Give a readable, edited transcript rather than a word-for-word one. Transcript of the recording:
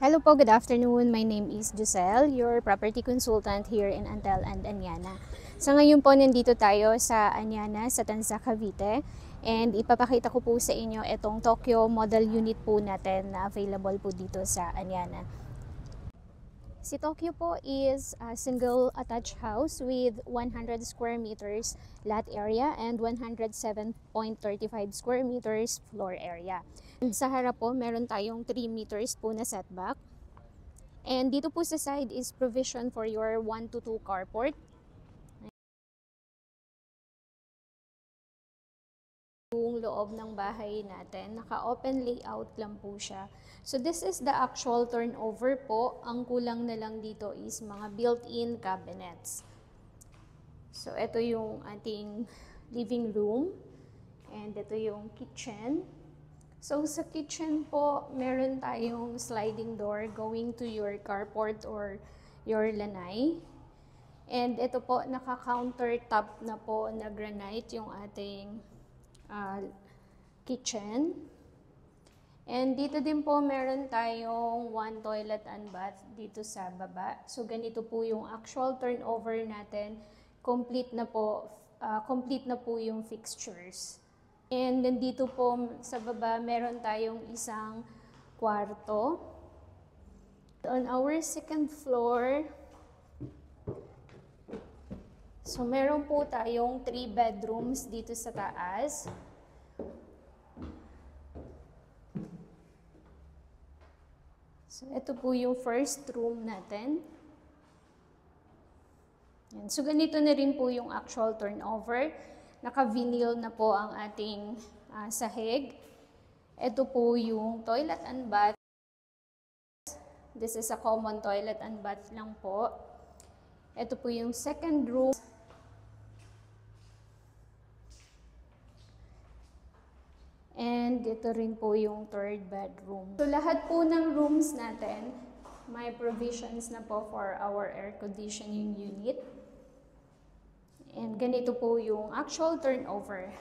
Hello po, good afternoon. My name is Giselle, your property consultant here in Antel and Anyana. Sa ngayon po, nandito tayo sa Anyana, sa Tanza, Cavite. And ipapakita ko po sa inyo itong Tokyo model unit po natin na available po dito sa Anyana. Si Tokyo po is a single attached house with 100 square meters lot area and 107.35 square meters floor area. Sa harap po, meron tayong 3 meters po na setback. And dito po sa side is provision for your 1 to 2 carport. Yung loob ng bahay natin, naka-open layout lang po siya. So this is the actual turnover po. Ang kulang na lang dito is mga built-in cabinets. So ito yung ating living room. And ito yung kitchen. So sa kitchen po, meron tayong sliding door going to your carport or your lanay. And ito po, naka-countertop na po na granite yung ating kitchen. And dito din po meron tayong 1 toilet and bath dito sa baba. So ganito po yung actual turnover natin. Complete na po yung fixtures. And dito po sa baba meron tayong isang kwarto. On our second floor, so meron po tayong 3 bedrooms dito sa taas. So ito po yung first room natin. Yan. So ganito na rin po yung actual turnover. Naka-vinyl na po ang ating sahig. Ito po yung toilet and bath. This is a common toilet and bath lang po. Ito po yung second room. And ito rin po yung third bedroom. So lahat po ng rooms natin, may provisions na po for our air conditioning unit. And ganito po yung actual turnover.